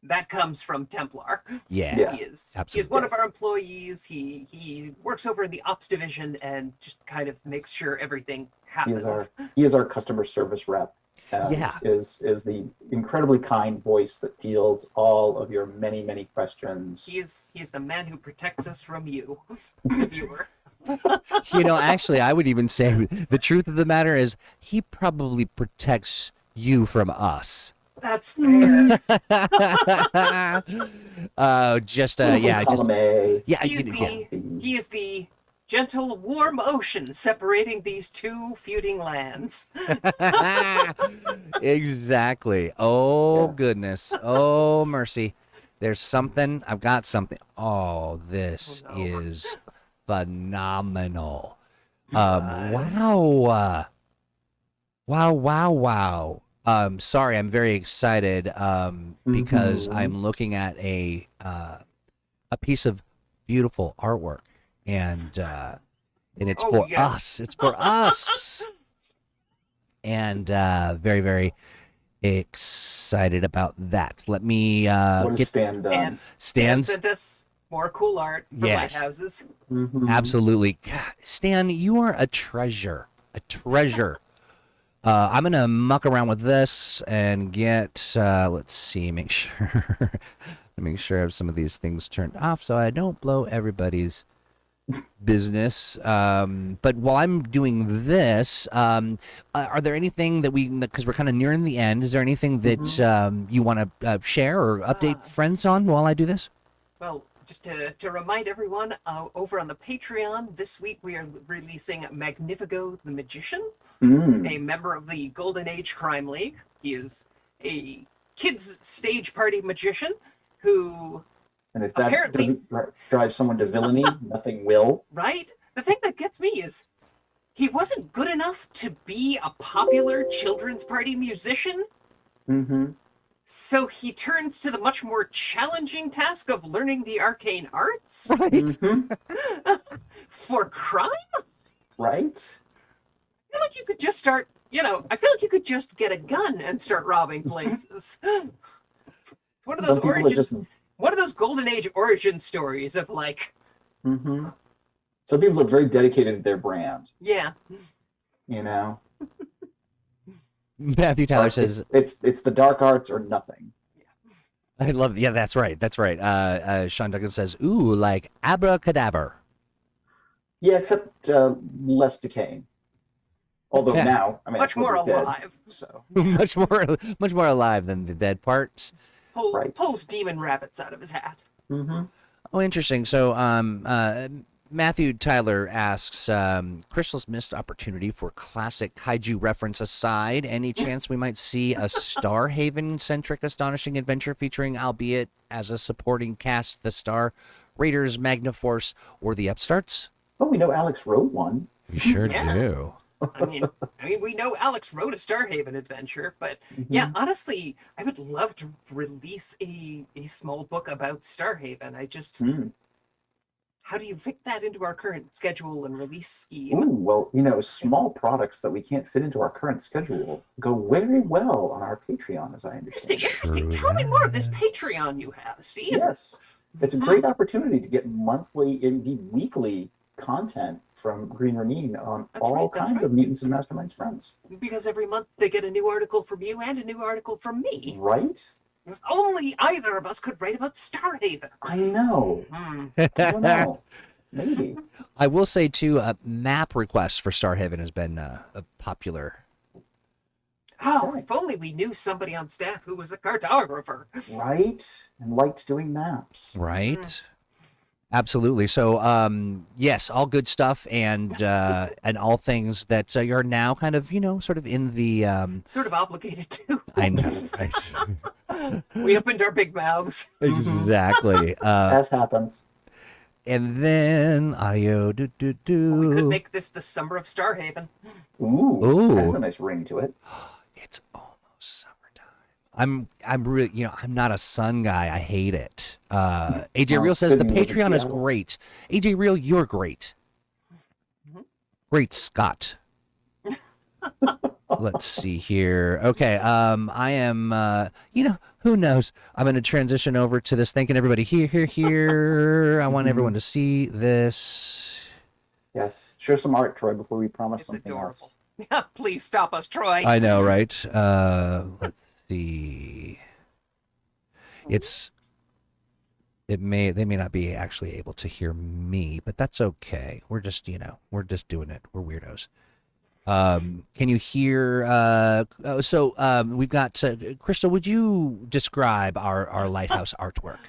that comes from Templar. Yeah. He is absolutely. one of our employees. He works over in the ops division and just kind of makes sure everything happens. He is our customer service rep. Is the incredibly kind voice that fields all of your many, many questions. He's the man who protects us from you, the viewer. Actually, I would even say the truth of the matter is he probably protects you from us. That's fair. He is the gentle, warm ocean separating these two feuding lands. Exactly. Oh, goodness. Oh, mercy. There's something. I've got something. Oh, this is phenomenal. Wow. Wow. Sorry, I'm very excited because I'm looking at a piece of beautiful artwork. And it's for us. It's for us. And very, very excited about that. Let me get Stan done. Stan sent us more cool art for lighthouses. Absolutely. God, Stan, you are a treasure. A treasure. I'm gonna muck around with this and get. Let's see. Make sure I have some of these things turned off so I don't blow everybody's business. But while I'm doing this, are there anything that because we're kind of nearing the end, is there anything that you want to share or update friends on while I do this? Well, just to remind everyone, over on the Patreon this week we are releasing Magnifico the Magician, a member of the Golden Age Crime League. He is a kids stage party magician who... And if that doesn't drive someone to villainy, nothing will. Right? The thing that gets me is he wasn't good enough to be a popular children's party musician. So he turns to the much more challenging task of learning the arcane arts. Right. For crime? Right. I feel like you could just start, I feel like you could just get a gun and start robbing places. It's one of those origins. One of those Golden Age origin stories of like... Some people are very dedicated to their brand. Yeah. Matthew Tyler says... It's the dark arts or nothing. I love... Yeah, that's right. That's right. Sean Duggan says, ooh, like abracadabra. Yeah, except less decaying. Although now, much more alive. Dead, so. much more alive than the dead parts. Pulls demon rabbits out of his hat. Oh, interesting. So, Matthew Tyler asks, Crystal's missed opportunity for classic kaiju reference aside, any chance we might see a Starhaven-centric astonishing adventure featuring, albeit as a supporting cast, the Star Raiders, Magnaforce, or the Upstarts? Oh, we know Alex wrote one. We sure do. We know Alex wrote a Starhaven adventure, but yeah, honestly, I would love to release a small book about Starhaven. How do you fit that into our current schedule and release scheme? Ooh, well, small products that we can't fit into our current schedule go very well on our Patreon, as I understand. Interesting. Tell me more of this Patreon you have, Steve. Yes, it's a great opportunity to get monthly, indeed weekly content from Green Rameen on all kinds of Mutants and Masterminds friends. Because every month they get a new article from you and a new article from me. Right? If only either of us could write about Starhaven. I know. I don't know. Maybe. I will say, too, map requests for Starhaven has been a popular. Oh, if only we knew somebody on staff who was a cartographer. Right? And liked doing maps. Right? Absolutely. So, yes, all good stuff, and all things that you're now kind of, sort of in the... Sort of obligated to. I know, right? We opened our big mouths. Exactly. As happens. And then audio, We could make this the summer of Starhaven. Ooh. That's a nice ring to it. It's almost summertime. I'm really, I'm not a sun guy. I hate it. AJ Real says the Patreon is great. AJ Real, you're great. Great Scott. Let's see here. Okay, I am, who knows? I'm going to transition over to this. Thanking everybody here. I want everyone to see this. Yes. Share some art, Troy, before we promise It's something adorable. else. Please stop us, Troy. I know, right? Let's see. They may not be actually able to hear me, but that's okay. We're just, we're just doing it. We're weirdos. Can you hear? We've got Crystal. Would you describe our Lighthouse artwork?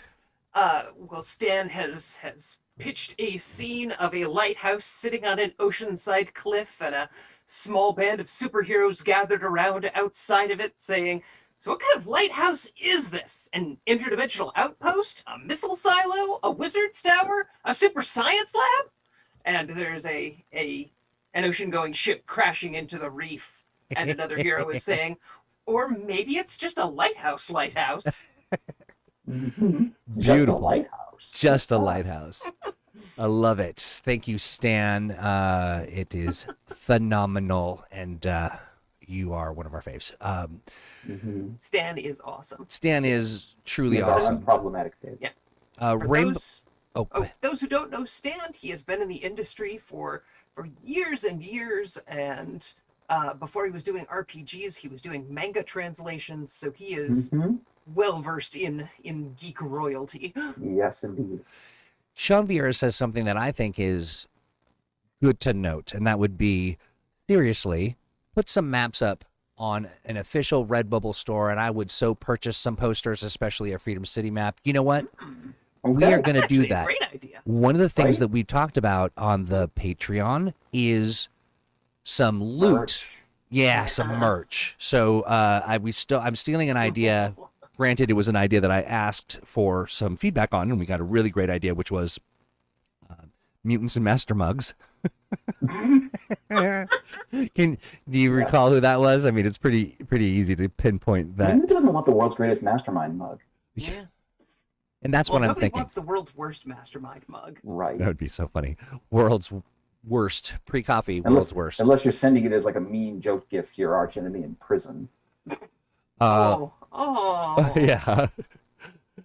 Well, Stan has pitched a scene of a lighthouse sitting on an oceanside cliff, and a small band of superheroes gathered around outside of it, saying, "So what kind of lighthouse is this? An interdimensional outpost? A missile silo? A wizard's tower? A super science lab?" And there's an ocean-going ship crashing into the reef, and another hero is saying, "Or maybe it's just a lighthouse." Just a lighthouse. Just a lighthouse. I love it. Thank you, Stan. It is phenomenal, and you are one of our faves. Stan is awesome. Stan is truly He's awesome. our unproblematic fave. Yeah. Rainbow. Those who don't know Stan, he has been in the industry for years and years, and before he was doing RPGs, he was doing manga translations, so he is well versed in geek royalty. Yes, indeed. Sean Vieira says something that I think is good to note, and that would be, seriously, put some maps up on an official Redbubble store, and I would so purchase some posters, especially a Freedom City map. You know what? We are going to do that. Great idea. One of the things that we talked about on the Patreon is some loot. Merch. Yeah, some merch. So I'm stealing an idea. Granted, it was an idea that I asked for some feedback on, and we got a really great idea, which was Mutants and Master Mugs. Do you recall who that was? I mean, it's pretty easy to pinpoint that. Who doesn't want the world's greatest mastermind mug? Yeah. And that's what I'm nobody thinking. wants the world's worst mastermind mug. Right. That would be so funny. World's worst pre-coffee. World's worst. Unless you're sending it as like a mean joke gift to your arch enemy in prison. Oh. Yeah.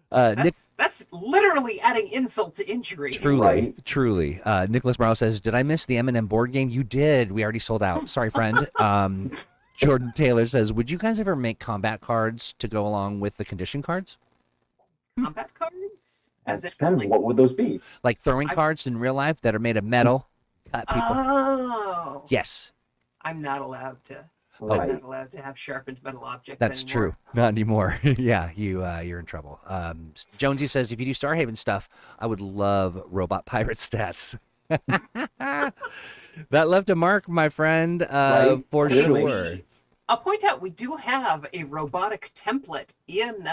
That's literally adding insult to injury. Truly. Nicholas Morrow says, "Did I miss the M&M board game?" You did. We already sold out. Sorry, friend. Jordan Taylor says, "Would you guys ever make combat cards to go along with the condition cards?" Combat cards? It depends. What would those be? Like throwing cards in real life that are made of metal. Cut people. Oh. Yes. I'm not allowed to. Right. I'm not allowed to have sharpened metal objects That's anymore. true. Not anymore. Yeah, you're in trouble. Jonesy says, "If you do Starhaven stuff, I would love robot pirate stats." That left a mark, my friend, for Clearly. sure. I'll point out we do have a robotic template in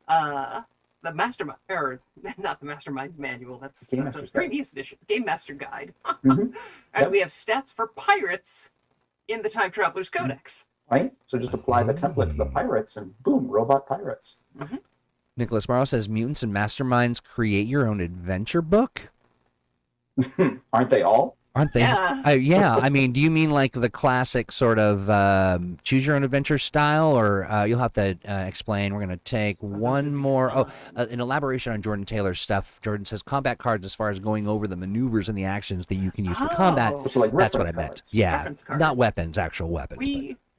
the Mastermind, or not the Masterminds manual. That's a previous edition, Game Master Guide. And we have stats for pirates in the Time Traveler's Codex. Right? So just apply the template to the pirates and boom, robot pirates. Mm-hmm. Nicholas Morrow says, Mutants and Masterminds create your own adventure book? Aren't they all? Aren't they? Yeah. Yeah. I mean, do you mean like the classic sort of choose your own adventure style, or you'll have to explain? We're going to take one more. Oh, an elaboration on Jordan Taylor's stuff. Jordan says combat cards as far as going over the maneuvers and the actions that you can use for combat. So like That's what I reference meant. cards. Yeah, Reference cards. not weapons, actual weapons.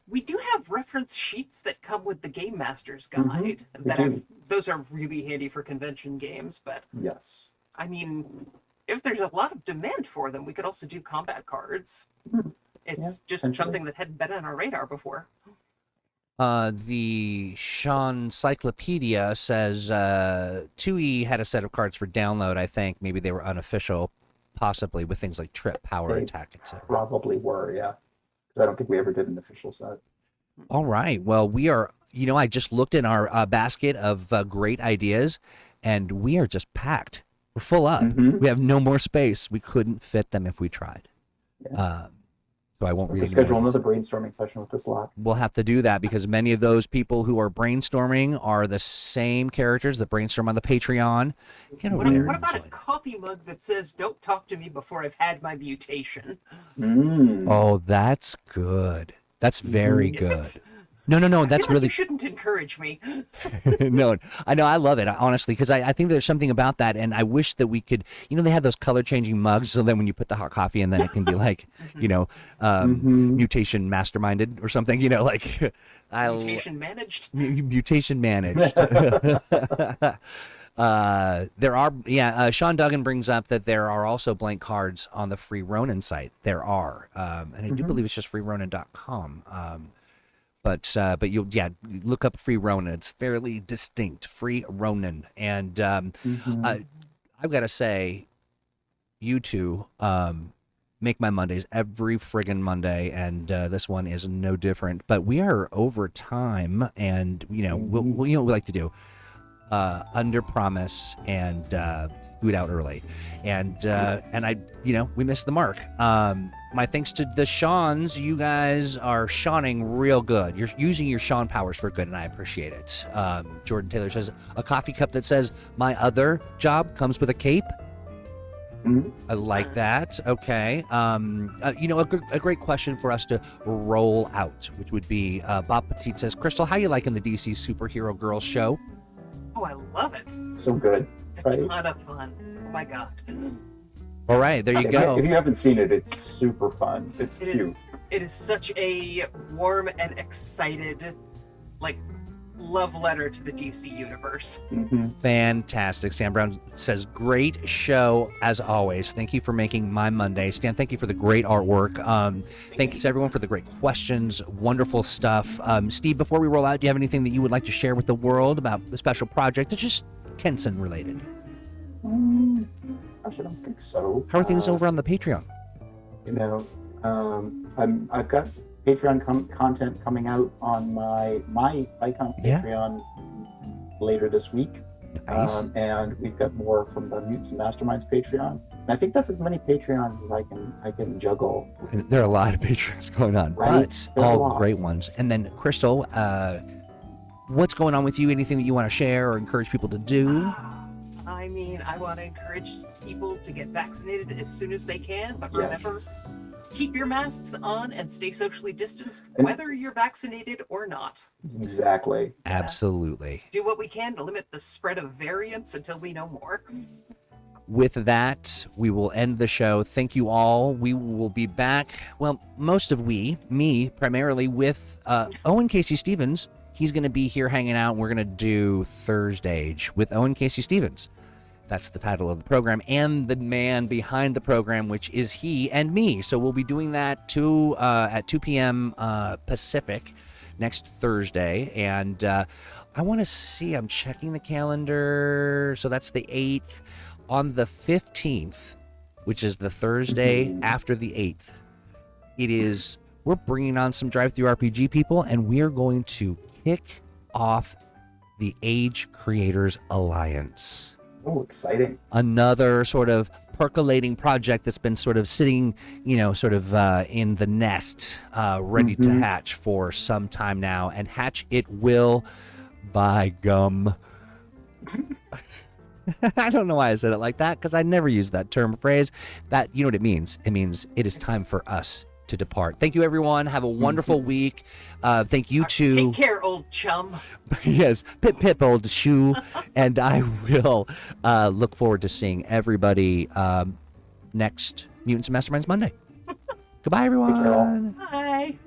We do have reference sheets that come with the Game Master's Mhm, Guide. we do. Those are really handy for convention games, but Yes. I mean, if there's a lot of demand for them, we could also do combat cards. Mhm. It's Yeah, just potentially. something that hadn't been on our radar before. The Sean Cyclopedia says 2E had a set of cards for download. I think maybe they were unofficial, possibly with things like trip, power, They attack, etc. Probably were, yeah. Because I don't think we ever did an official set. All right. Well, we are, I just looked in our basket of great ideas, and we are just packed. We're full up. Mhm. We have no more space. We couldn't fit them if we tried. Yeah. So I won't We have really to schedule know. another brainstorming session with this lot. We'll have to do that because many of those people who are brainstorming are the same characters that brainstorm on the Patreon. Get over there What and about a enjoy. coffee mug that says, "Don't talk to me before I've had my mutation"? Mm. Oh, that's good. That's very Is good. it? No, I that's feel like really you shouldn't encourage me. no. I know, I love it honestly because I think there's something about that, and I wish that we could. They have those color changing mugs, so then when you put the hot coffee in, then it can be like, mutation masterminded or something. Like Mutation managed. mutation managed. There are, Sean Duggan brings up that there are also blank cards on the Free Ronin site. There are, and I do believe it's just freeronin.com. But you'll look up Free Ronin. It's fairly distinct, Free Ronin, and I've got to say, you two make my Mondays every friggin' Monday, and this one is no different. But we are over time, and we like to do. Under promise and scoot out early, and I we missed the mark. My thanks to the Seans. You guys are Seaning real good. You're using your Sean powers for good, and I appreciate it. Jordan Taylor says a coffee cup that says "My other job comes with a cape." I like that. Okay. A great question for us to roll out, which would be Bob Petit says, Crystal, how you liking the DC Superhero Girls show? Oh, I love it. So good. It's a Right? ton of fun. Oh my god. All right, there you go. If you haven't seen it, it's super fun. It's cute. It is such a warm and excited, love letter to the DC universe. Fantastic. Sam Brown says, great show as always. Thank you for making my Monday. Stan, thank you for the great artwork. Thanks everyone for the great questions. Wonderful stuff. Steve, before we roll out, do you have anything that you would like to share with the world about the special project? It's just Kenson related. Gosh, I don't think so. How are things over on the Patreon? I've got Patreon content coming out on my Icon Patreon later this week. Nice. And we've got more from the Mutants and Masterminds Patreon. And I think that's as many Patreons as I can juggle. And there are a lot of Patreons going on, Right? but There are a all lot. great ones. And then, Crystal, what's going on with you? Anything that you want to share or encourage people to do? I mean, I want to encourage people to get vaccinated as soon as they can, but Yes. remember, keep your masks on and stay socially distanced, And- whether you're vaccinated or not. Exactly. Absolutely. Do what we can to limit the spread of variants until we know more. With that, we will end the show. Thank you all. We will be back, well, me primarily, with Owen Casey Stevens. He's going to be here hanging out. We're going to do Thursday with Owen Casey Stevens. That's the title of the program, and the man behind the program, which is he and me. So we'll be doing that at 2 p.m. Pacific next Thursday. And I want to see, I'm checking the calendar. So that's the 8th. On the 15th, which is the Thursday after the 8th, we're bringing on some drive-through RPG people, and we are going to kick off the Age Creators Alliance. Oh, exciting. Another sort of percolating project that's been sort of sitting, sort of in the nest, ready to hatch for some time now. And hatch it will, by gum. I don't know why I said it like that, because I never use that term or phrase. That, you know what it means? It means it is time for us to depart. Thank you, everyone. Have a wonderful week. Thank you to... Take care, old chum. Yes, pip, old shoe. And I will look forward to seeing everybody next Mutants and Masterminds Monday. Goodbye, everyone. Take care all. Bye.